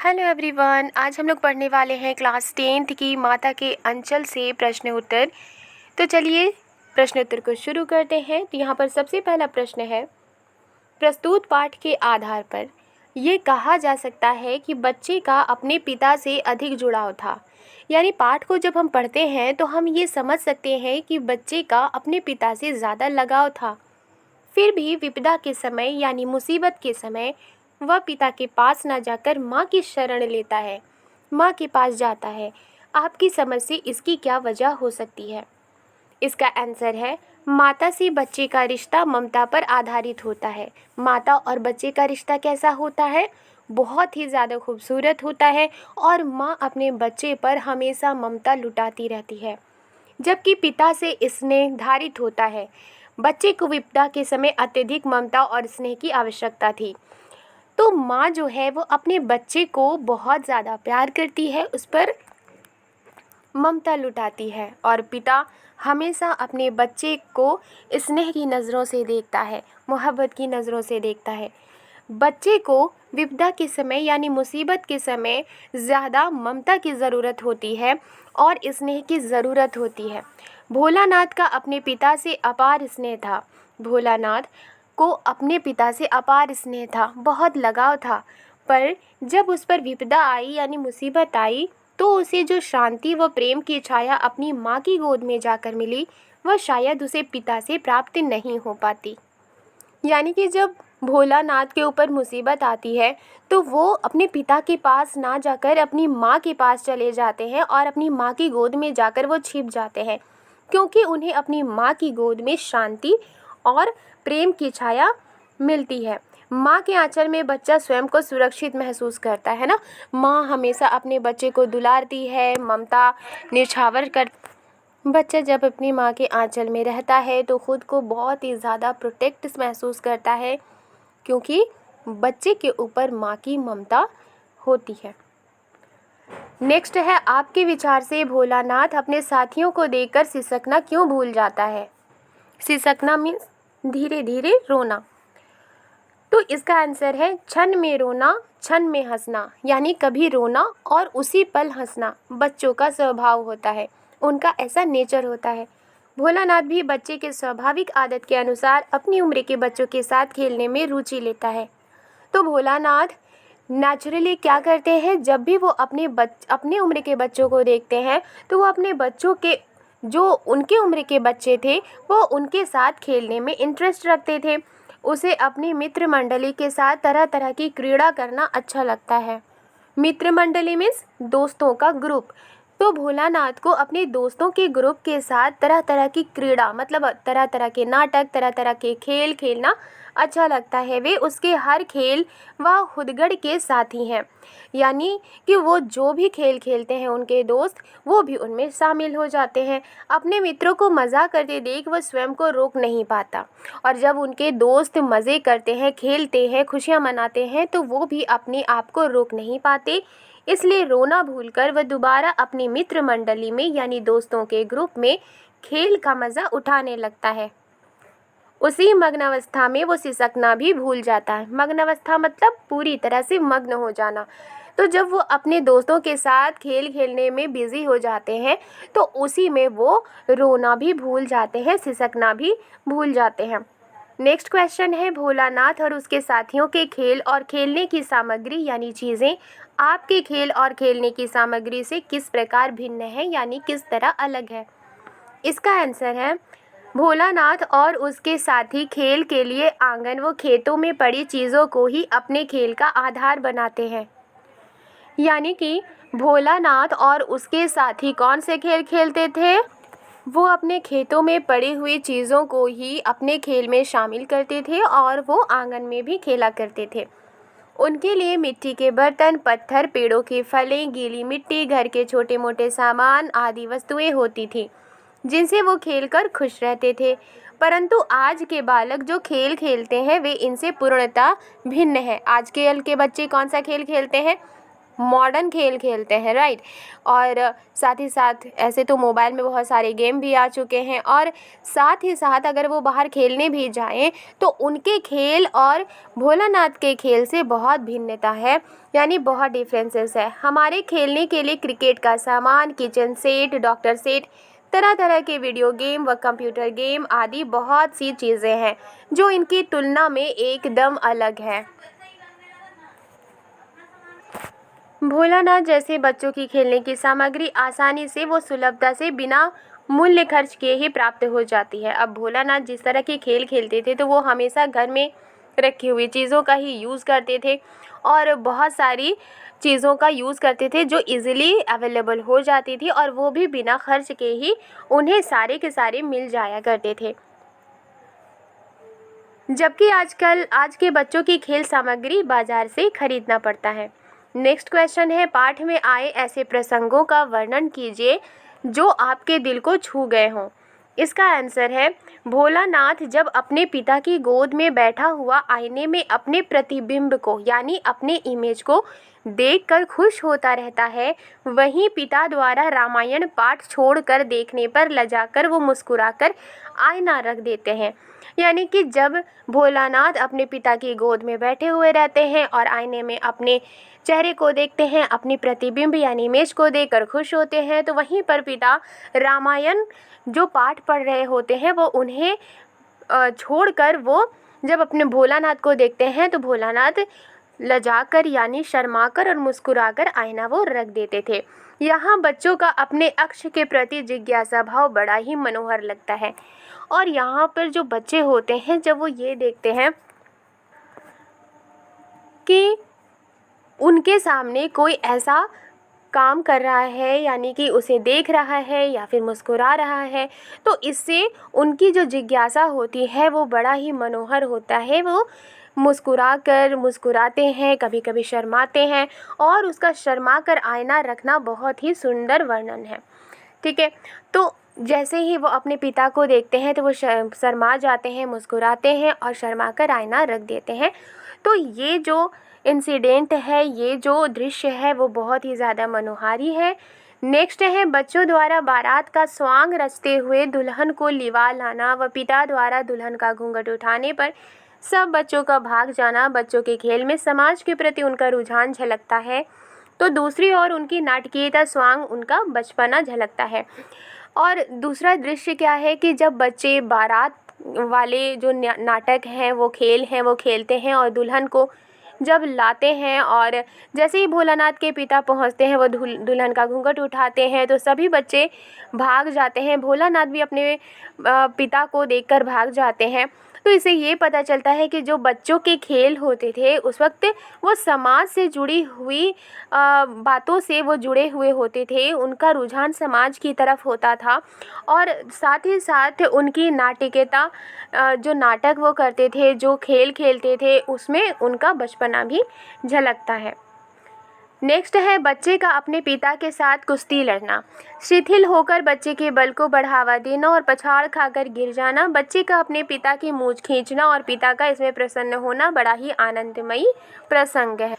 Hello everyone, आज हम लोग पढ़ने वाले हैं क्लास 10th की माता के अंचल से प्रश्न उत्तर। तो चलिए प्रश्न उत्तर को शुरू करते हैं। तो यहाँ पर सबसे पहला प्रश्न है, प्रस्तुत पाठ के आधार पर ये कहा जा सकता है कि बच्चे का अपने पिता से अधिक जुड़ाव था। यानी पाठ को जब हम पढ़ते हैं तो हम ये समझ सकते हैं कि बच्चे का अपने पिता से ज़्यादा लगाव था। फिर भी विपदा के समय यानी मुसीबत के समय वह पिता के पास न जाकर माँ की शरण लेता है, माँ के पास जाता है। आपकी समझ से इसकी क्या वजह हो सकती है? इसका आंसर है, माता से बच्चे का रिश्ता ममता पर आधारित होता है। माता और बच्चे का रिश्ता कैसा होता है? बहुत ही ज़्यादा खूबसूरत होता है और माँ अपने बच्चे पर हमेशा ममता लुटाती रहती है, जबकि पिता से स्नेह धारित होता है। बच्चे को विपदा के समय अत्यधिक ममता और स्नेह की आवश्यकता थी, तो माँ जो है वो अपने बच्चे को बहुत ज़्यादा प्यार करती है, उस पर ममता लुटाती है, और पिता हमेशा अपने बच्चे को स्नेह की नज़रों से देखता है, मोहब्बत की नज़रों से देखता है। बच्चे को विपदा के समय यानी मुसीबत के समय ज़्यादा ममता की ज़रूरत होती है और स्नेह की ज़रूरत होती है। भोलानाथ का अपने पिता से अपार स्नेह था। भोलानाथ को अपने पिता से अपार स्नेह था, बहुत लगाव था, पर जब उस पर विपदा आई यानी मुसीबत आई तो उसे जो शांति व प्रेम की छाया अपनी माँ की गोद में जाकर मिली, वह शायद उसे पिता से प्राप्त नहीं हो पाती। यानी कि जब भोलानाथ के ऊपर मुसीबत आती है तो वो अपने पिता के पास ना जाकर अपनी माँ के पास चले जाते हैं और अपनी माँ की गोद में जाकर वो छिप जाते हैं, क्योंकि उन्हें अपनी माँ की गोद में शांति और प्रेम की छाया मिलती है। माँ के आंचल में बच्चा स्वयं को सुरक्षित महसूस करता है ना। माँ हमेशा अपने बच्चे को दुलारती है, ममता निछावर कर बच्चा जब अपनी माँ के आंचल में रहता है तो खुद को बहुत ही ज़्यादा प्रोटेक्ट महसूस करता है, क्योंकि बच्चे के ऊपर माँ की ममता होती है। नेक्स्ट है, आपके विचार से भोलानाथ अपने साथियों को देखकर सिसकना क्यों भूल जाता है? सिसकना मीन्स धीरे धीरे रोना। तो इसका आंसर है, क्षण में रोना क्षण में हंसना। यानी कभी रोना और उसी पल हंसना बच्चों का स्वभाव होता है, उनका ऐसा नेचर होता है। भोलानाथ भी बच्चे के स्वाभाविक आदत के अनुसार अपनी उम्र के बच्चों के साथ खेलने में रुचि लेता है। तो भोलानाथ नेचुरली क्या करते हैं, जब भी वो अपने उम्र के बच्चों को देखते हैं तो वो अपने बच्चों के जो उनके उम्र के बच्चे थे वो उनके साथ खेलने में इंटरेस्ट रखते थे। उसे अपनी मित्र मंडली के साथ तरह तरह की क्रीड़ा करना अच्छा लगता है। मित्र मंडली मीन्स दोस्तों का ग्रुप। तो भोलानाथ को अपने दोस्तों के ग्रुप के साथ तरह तरह की क्रीड़ा मतलब तरह तरह के नाटक, तरह तरह के खेल खेलना अच्छा लगता है। वे उसके हर खेल व हुदगड़ के साथी हैं, यानी कि वो जो भी खेल खेलते हैं उनके दोस्त वो भी उनमें शामिल हो जाते हैं। अपने मित्रों को मज़ा करते देख वह स्वयं को रोक नहीं पाता, और जब उनके दोस्त मज़े करते हैं, खेलते हैं, खुशियाँ मनाते हैं तो वो भी अपने आप को रोक नहीं पाते। इसलिए रोना भूलकर वह दोबारा अपनी मित्र मंडली में यानी दोस्तों के ग्रुप में खेल का मज़ा उठाने लगता है। उसी मग्नावस्था में वो सिसकना भी भूल जाता है। मग्नावस्था मतलब पूरी तरह से मग्न हो जाना। तो जब वो अपने दोस्तों के साथ खेल खेलने में बिज़ी हो जाते हैं तो उसी में वो रोना भी भूल जाते हैं, सिसकना भी भूल जाते हैं। नेक्स्ट क्वेश्चन है, भोलानाथ और उसके साथियों के खेल और खेलने की सामग्री यानी चीज़ें आपके खेल और खेलने की सामग्री से किस प्रकार भिन्न है यानी किस तरह अलग है? इसका आंसर है, भोलानाथ और उसके साथी खेल के लिए आंगन व खेतों में पड़ी चीज़ों को ही अपने खेल का आधार बनाते हैं। यानी कि भोलानाथ और उसके साथी कौन से खेल खेलते थे? वो अपने खेतों में पड़ी हुई चीज़ों को ही अपने खेल में शामिल करते थे और वो आंगन में भी खेला करते थे। उनके लिए मिट्टी के बर्तन, पत्थर, पेड़ों की फलें, गीली मिट्टी, घर के छोटे मोटे सामान आदि वस्तुएं होती थी जिनसे वो खेलकर खुश रहते थे। परंतु आज के बालक जो खेल खेलते हैं वे इनसे पूर्णतः भिन्न है। आज के बच्चे कौन सा खेल खेलते हैं? मॉडर्न खेल खेलते हैं, राइट। और साथ ही साथ ऐसे तो मोबाइल में बहुत सारे गेम भी आ चुके हैं, और साथ ही साथ अगर वो बाहर खेलने भी जाएं तो उनके खेल और भोलानाथ के खेल से बहुत भिन्नता है, यानी बहुत डिफरेंसेस है। हमारे खेलने के लिए क्रिकेट का सामान, किचन सेट, डॉक्टर सेट, तरह तरह के वीडियो गेम व कंप्यूटर गेम आदि बहुत सी चीज़ें हैं जो इनकी तुलना में एकदम अलग हैं। भोलानाथ जैसे बच्चों की खेलने की सामग्री आसानी से वो सुलभता से बिना मूल्य खर्च किए ही प्राप्त हो जाती है। अब भोलानाथ जिस तरह के खेल खेलते थे तो वो हमेशा घर में रखी हुई चीज़ों का ही यूज़ करते थे, और बहुत सारी चीज़ों का यूज़ करते थे जो इजीली अवेलेबल हो जाती थी, और वो भी बिना खर्च के ही उन्हें सारे के सारे मिल जाया करते थे। जबकि आजकल आज के बच्चों की खेल सामग्री बाजार से खरीदना पड़ता है। नेक्स्ट क्वेश्चन है, पाठ में आए ऐसे प्रसंगों का वर्णन कीजिए जो आपके दिल को छू गए हों। इसका आंसर है, भोलानाथ जब अपने पिता की गोद में बैठा हुआ आईने में अपने प्रतिबिंब को यानी अपने इमेज को देखकर खुश होता रहता है, वहीं पिता द्वारा रामायण पाठ छोड़कर देखने पर लजाकर वो मुस्कुराकर आईना रख देते हैं। यानी कि जब भोलानाथ अपने पिता की गोद में बैठे हुए रहते हैं और आईने में अपने चेहरे को देखते हैं, अपनी प्रतिबिंब यानी इमेज को देखकर खुश होते हैं, तो वहीं पर पिता रामायण जो पाठ पढ़ रहे होते हैं वो उन्हें छोड़कर वो जब अपने भोलानाथ को देखते हैं तो भोलानाथ लजाकर यानी शर्माकर और मुस्कुराकर आईना वो रख देते थे। यहाँ बच्चों का अपने अक्ष के प्रति जिज्ञासा भाव बड़ा ही मनोहर लगता है, और यहाँ पर जो बच्चे होते हैं जब वो ये देखते हैं कि उनके सामने कोई ऐसा काम कर रहा है, यानी कि उसे देख रहा है या फिर मुस्कुरा रहा है, तो इससे उनकी जो जिज्ञासा होती है वो बड़ा ही मनोहर होता है। वो मुस्कुराते हैं, कभी कभी शर्माते हैं, और उसका शर्मा कर आईना रखना बहुत ही सुंदर वर्णन है। ठीक है, तो जैसे ही वो अपने पिता को देखते हैं तो वो शर्मा जाते हैं, मुस्कुराते हैं और शर्मा कर आईना रख देते हैं। तो ये जो इंसिडेंट है, ये जो दृश्य है वो बहुत ही ज़्यादा मनोहारी है। नेक्स्ट है, बच्चों द्वारा बारात का स्वांग रचते हुए दुल्हन को लिवा लाना व पिता द्वारा दुल्हन का घूंघट उठाने पर सब बच्चों का भाग जाना। बच्चों के खेल में समाज के प्रति उनका रुझान झलकता है, तो दूसरी ओर उनकी नाटकीयता स्वांग उनका बचपना झलकता है। और दूसरा दृश्य क्या है कि जब बच्चे बारात वाले जो नाटक हैं, वो खेल हैं, वो खेलते हैं और दुल्हन को जब लाते हैं, और जैसे ही भोलानाथ के पिता पहुंचते हैं वो दुल्हन का घूंघट उठाते हैं तो सभी बच्चे भाग जाते हैं। भोलानाथ भी अपने पिता को देखकर भाग जाते हैं। तो इससे ये पता चलता है कि जो बच्चों के खेल होते थे उस वक्त वो समाज से जुड़ी हुई बातों से वो जुड़े हुए होते थे, उनका रुझान समाज की तरफ होता था, और साथ ही साथ उनकी नाटकीयता, जो नाटक वो करते थे, जो खेल खेलते थे, उसमें उनका बचपना भी झलकता है। नेक्स्ट है, बच्चे का अपने पिता के साथ कुश्ती लड़ना। शिथिल होकर बच्चे के बल को बढ़ावा देना और पछाड़ खाकर गिर जाना, बच्चे का अपने पिता की मूंछ खींचना और पिता का इसमें प्रसन्न होना बड़ा ही आनंदमयी प्रसंग है।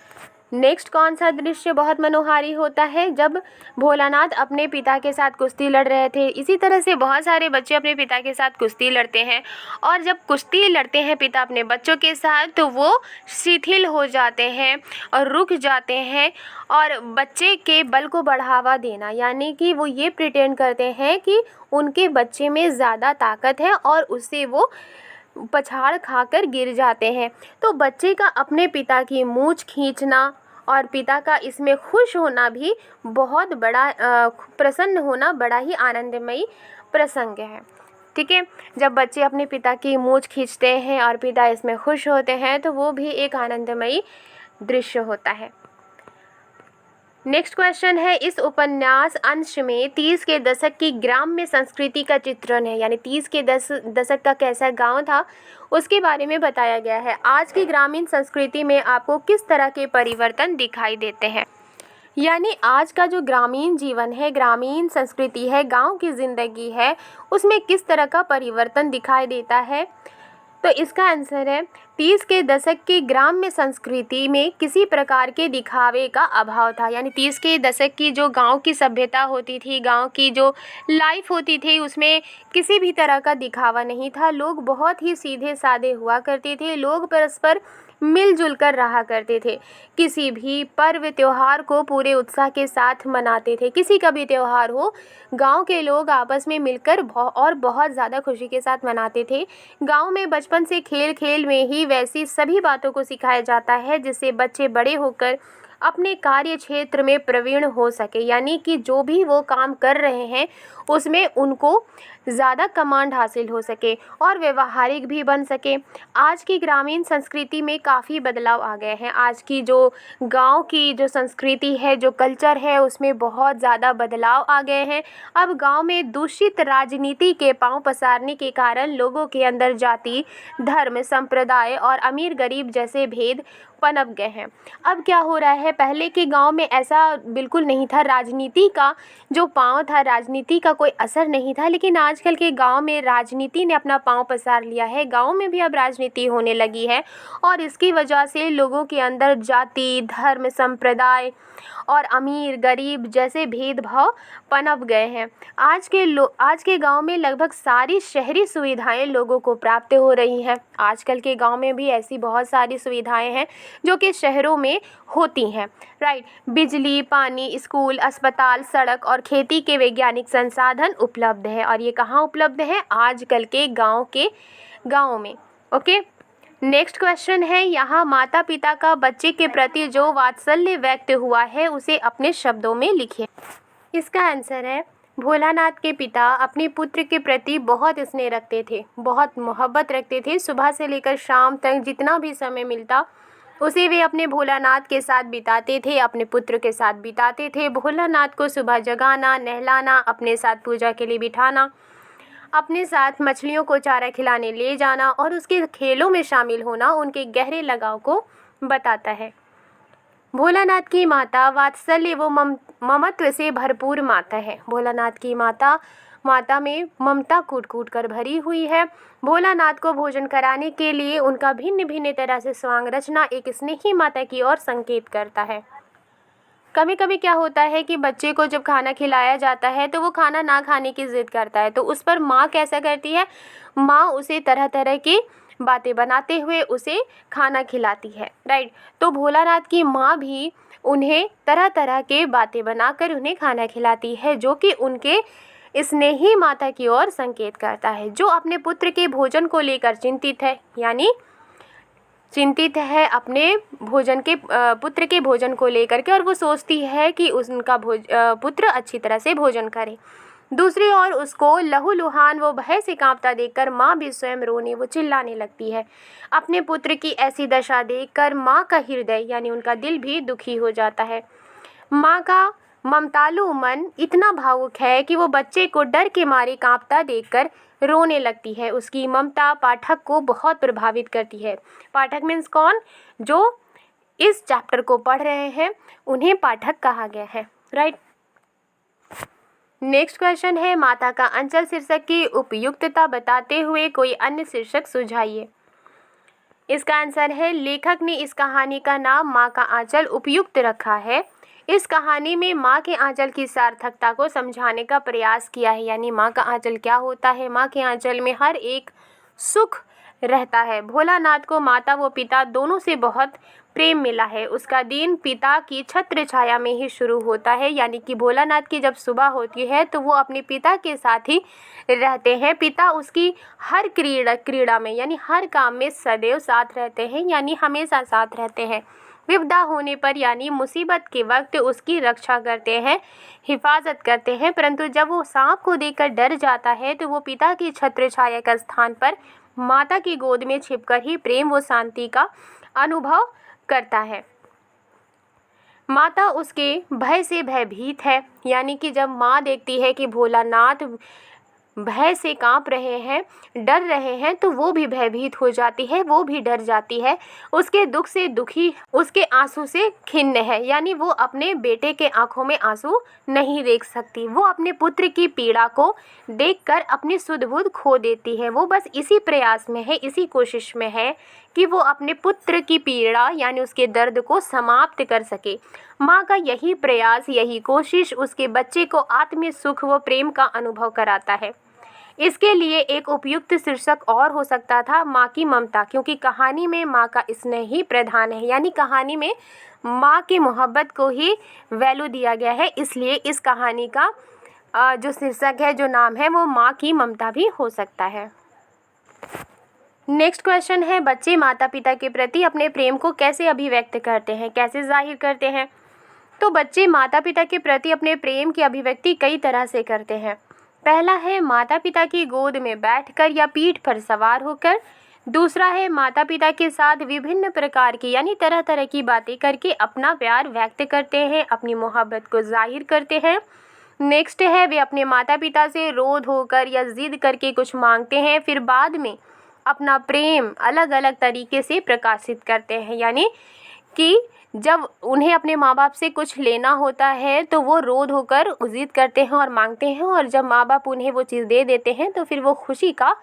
नेक्स्ट कौन सा दृश्य बहुत मनोहारी होता है? जब भोलानाथ अपने पिता के साथ कुश्ती लड़ रहे थे। इसी तरह से बहुत सारे बच्चे अपने पिता के साथ कुश्ती लड़ते हैं, और जब कुश्ती लड़ते हैं पिता अपने बच्चों के साथ तो वो शिथिल हो जाते हैं और रुक जाते हैं, और बच्चे के बल को बढ़ावा देना यानी कि वो ये प्रिटेंड करते हैं कि उनके बच्चे में ज़्यादा ताकत है और उससे वो पछाड़ खाकर गिर जाते हैं। तो बच्चे का अपने पिता की मूंछ खींचना और पिता का इसमें खुश होना भी बहुत बड़ा प्रसन्न होना बड़ा ही आनंदमयी प्रसंग है। ठीक है, जब बच्चे अपने पिता की मूंछ खींचते हैं और पिता इसमें खुश होते हैं तो वो भी एक आनंदमयी दृश्य होता है। नेक्स्ट क्वेश्चन है, इस उपन्यास अंश में 30 के दशक की ग्राम्य संस्कृति का चित्रण है, यानी 30 के दशक का कैसा गांव था उसके बारे में बताया गया है। आज की ग्रामीण संस्कृति में आपको किस तरह के परिवर्तन दिखाई देते हैं? यानी आज का जो ग्रामीण जीवन है, ग्रामीण संस्कृति है, गांव की ज़िंदगी है, उसमें किस तरह का परिवर्तन दिखाई देता है। तो इसका आंसर है 30 के दशक की ग्राम्य संस्कृति में किसी प्रकार के दिखावे का अभाव था। यानी 30 के दशक की जो गांव की सभ्यता होती थी, गांव की जो लाइफ होती थी, उसमें किसी भी तरह का दिखावा नहीं था। लोग बहुत ही सीधे साधे हुआ करते थे, लोग परस्पर मिलजुल कर रहा करते थे। किसी भी पर्व त्योहार को पूरे उत्साह के साथ मनाते थे। किसी का भी त्योहार हो, गांव के लोग आपस में मिलकर और बहुत ज़्यादा खुशी के साथ मनाते थे। गांव में बचपन से खेल खेल में ही वैसी सभी बातों को सिखाया जाता है जिससे बच्चे बड़े होकर अपने कार्य क्षेत्र में प्रवीण हो सके। यानी कि जो भी वो काम कर रहे हैं उसमें उनको ज़्यादा कमांड हासिल हो सके और व्यवहारिक भी बन सके। आज की ग्रामीण संस्कृति में काफ़ी बदलाव आ गए हैं। आज की जो गांव की जो संस्कृति है, जो कल्चर है, उसमें बहुत ज़्यादा बदलाव आ गए हैं। अब गांव में दूषित राजनीति के पांव पसारने के कारण लोगों के अंदर जाति, धर्म, संप्रदाय और अमीर गरीब जैसे भेद पनप गए हैं। अब क्या हो रहा है, पहले के गांव में ऐसा बिल्कुल नहीं था। राजनीति का जो पांव था, राजनीति का कोई असर नहीं था, लेकिन आजकल के गांव में राजनीति ने अपना पांव पसार लिया है। गांव में भी अब राजनीति होने लगी है और इसकी वजह से लोगों के अंदर जाति, धर्म, संप्रदाय और अमीर गरीब जैसे भेदभाव पनप गए हैं। आज के गांव में लगभग सारी शहरी सुविधाएं लोगों को प्राप्त हो रही हैं। आजकल के गांव में भी ऐसी बहुत सारी सुविधाएं हैं जो कि शहरों में होती हैं, राइट। बिजली, पानी, स्कूल, अस्पताल, सड़क और खेती के वैज्ञानिक संसाधन उपलब्ध है। और ये कहाँ उपलब्ध है? आजकल के गाँव में। ओके, नेक्स्ट क्वेश्चन है, यहाँ माता पिता का बच्चे के प्रति जो वात्सल्य व्यक्त हुआ है उसे अपने शब्दों में लिखिए। इसका आंसर है, भोलानाथ के पिता अपने पुत्र के प्रति बहुत स्नेह रखते थे, बहुत मोहब्बत रखते थे। सुबह से लेकर शाम तक जितना भी समय मिलता उसे वे अपने भोलानाथ के साथ बिताते थे, अपने पुत्र के साथ बिताते थे। भोलानाथ को सुबह जगाना, नहलाना, अपने साथ पूजा के लिए बिठाना, अपने साथ मछलियों को चारा खिलाने ले जाना और उसके खेलों में शामिल होना उनके गहरे लगाव को बताता है। भोलानाथ की माता वात्सल्य व ममत्व से भरपूर माता है। भोलानाथ की माता में ममता कूट कूट कर भरी हुई है। भोलानाथ को भोजन कराने के लिए उनका भिन्न भिन्न तरह से स्वांग रचना एक स्नेही माता की ओर संकेत करता है। कभी कभी क्या होता है कि बच्चे को जब खाना खिलाया जाता है तो वो खाना ना खाने की जिद करता है, तो उस पर माँ कैसा करती है? माँ उसे तरह तरह की बातें बनाते हुए उसे खाना खिलाती है, राइट। तो भोलानाथ की माँ भी उन्हें तरह तरह के बातें बनाकर उन्हें खाना खिलाती है, जो कि उनके स्नेही माता की ओर संकेत करता है, जो अपने पुत्र के भोजन को लेकर चिंतित है। यानी चिंतित है अपने पुत्र के भोजन को लेकर के, और वो सोचती है कि उनका पुत्र अच्छी तरह से भोजन करे। दूसरी ओर उसको लहूलुहान वो भय से कांपता देखकर माँ भी स्वयं रोने व चिल्लाने लगती है। अपने पुत्र की ऐसी दशा देखकर माँ का हृदय यानी उनका दिल भी दुखी हो जाता है। माँ का ममतालु मन इतना भावुक है कि वो बच्चे को डर के मारे कांपता देखकर रोने लगती है। उसकी ममता पाठक को बहुत प्रभावित करती है। पाठक मीन्स कौन? जो इस चैप्टर को पढ़ रहे हैं उन्हें पाठक कहा गया है, राइट। नेक्स्ट क्वेश्चन है, माता का अंचल शीर्षक की उपयुक्तता बताते हुए कोई अन्य शीर्षक सुझाइए। इसका आंसर है, लेखक ने इस कहानी का नाम माँ का आंचल उपयुक्त रखा है। इस कहानी में माँ के आंचल की सार्थकता को समझाने का प्रयास किया है। यानी माँ का आंचल क्या होता है? माँ के आंचल में हर एक सुख रहता है। भोलानाथ को माता व पिता दोनों से बहुत प्रेम मिला है। उसका दिन पिता की छत्र छाया में ही शुरू होता है। यानी कि भोलानाथ की जब सुबह होती है तो वो अपने पिता के साथ ही रहते हैं। पिता उसकी हर क्रीड़ा में यानी हर काम में सदैव साथ रहते हैं, यानी हमेशा साथ रहते हैं। विपदा होने पर यानी मुसीबत के वक्त उसकी रक्षा करते हैं, हिफाजत करते हैं। परंतु जब वो सांप को देखकर डर जाता है तो वो पिता की छत्र छाया के स्थान पर माता की गोद में छिपकर ही प्रेम व शांति का अनुभव करता है। माता उसके भय से भयभीत है। यानी कि जब माँ देखती है कि भोलानाथ भय से काँप रहे हैं, डर रहे हैं, तो वो भी भयभीत हो जाती है, वो भी डर जाती है। उसके दुख से दुखी, उसके आंसू से खिन्न है, यानी वो अपने बेटे के आंखों में आंसू नहीं देख सकती। वो अपने पुत्र की पीड़ा को देखकर अपनी सुध-बुध खो देती है। वो बस इसी प्रयास में है, इसी कोशिश में है कि वो अपने पुत्र की पीड़ा यानी उसके दर्द को समाप्त कर सके। माँ का यही प्रयास, यही कोशिश उसके बच्चे को आत्मिक सुख व प्रेम का अनुभव कराता है। इसके लिए एक उपयुक्त शीर्षक और हो सकता था, माँ की ममता, क्योंकि कहानी में माँ का स्नेह ही प्रधान है, यानी कहानी में माँ की मोहब्बत को ही वैल्यू दिया गया है। इसलिए इस कहानी का जो शीर्षक है, जो नाम है, वो माँ की ममता भी हो सकता है। नेक्स्ट क्वेश्चन है, बच्चे माता पिता के प्रति अपने प्रेम को कैसे अभिव्यक्त करते हैं, कैसे जाहिर करते हैं? तो बच्चे माता पिता के प्रति अपने प्रेम की अभिव्यक्ति कई तरह से करते हैं। पहला है माता पिता की गोद में बैठकर या पीठ पर सवार होकर। दूसरा है माता पिता के साथ विभिन्न प्रकार की यानी तरह तरह की बातें करके अपना प्यार व्यक्त करते हैं, अपनी मोहब्बत को जाहिर करते हैं। नेक्स्ट है वे अपने माता पिता से रोध होकर या जिद करके कुछ मांगते हैं, फिर बाद में अपना प्रेम अलग अलग तरीके से प्रकाशित करते हैं, यानी कि जब उन्हें अपने माँ बाप से कुछ लेना होता है तो वो रोध होकर जिद करते हैं और मांगते हैं, और जब माँ बाप उन्हें वो चीज़ दे देते हैं तो फिर वो खुशी का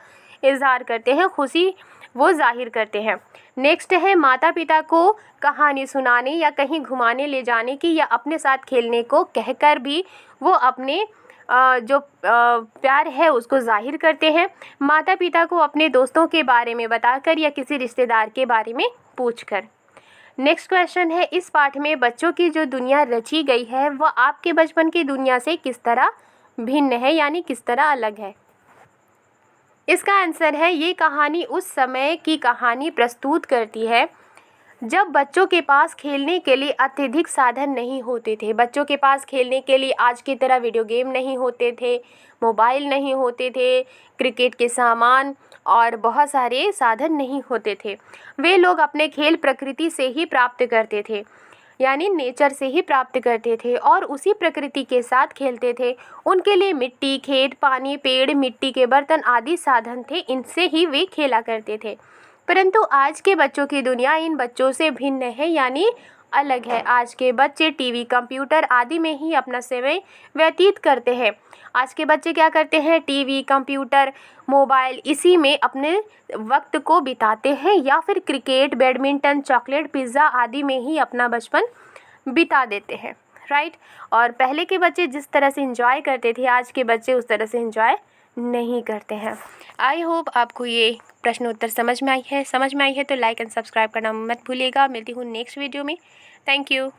इजहार करते हैं, खुशी वो जाहिर करते हैं। नेक्स्ट है माता पिता को कहानी सुनाने या कहीं घुमाने ले जाने की या अपने साथ खेलने को कहकर भी वो अपने जो प्यार है उसको जाहिर करते हैं। माता पिता को अपने दोस्तों के बारे में बताकर या किसी रिश्तेदार के बारे में पूछकर। नेक्स्ट क्वेश्चन है, इस पाठ में बच्चों की जो दुनिया रची गई है वह आपके बचपन की दुनिया से किस तरह भिन्न है, यानी किस तरह अलग है? इसका आंसर है, ये कहानी उस समय की कहानी प्रस्तुत करती है जब बच्चों के पास खेलने के लिए अत्यधिक साधन नहीं होते थे। बच्चों के पास खेलने के लिए आज की तरह वीडियो गेम नहीं होते थे, मोबाइल नहीं होते थे, क्रिकेट के सामान और बहुत सारे साधन नहीं होते थे। वे लोग अपने खेल प्रकृति से ही प्राप्त करते थे, यानी नेचर से ही प्राप्त करते थे और उसी प्रकृति के साथ खेलते थे। उनके लिए मिट्टी, खेत, पानी, पेड़, मिट्टी के बर्तन आदि साधन थे, इनसे ही वे खेला करते थे। परंतु आज के बच्चों की दुनिया इन बच्चों से भिन्न है, यानी अलग है। आज के बच्चे टीवी, कंप्यूटर आदि में ही अपना समय व्यतीत करते हैं। आज के बच्चे क्या करते हैं? टीवी, कंप्यूटर, मोबाइल, इसी में अपने वक्त को बिताते हैं, या फिर क्रिकेट, बैडमिंटन, चॉकलेट, पिज़्ज़ा आदि में ही अपना बचपन बिता देते हैं, राइट। और पहले के बच्चे जिस तरह से एंजॉय करते थे, आज के बच्चे उस तरह से एंजॉय नहीं करते हैं। आई होप आपको ये प्रश्न उत्तर समझ में आई है तो लाइक एंड सब्सक्राइब करना मत भूलिएगा। मिलती हूँ नेक्स्ट वीडियो में। Thank you.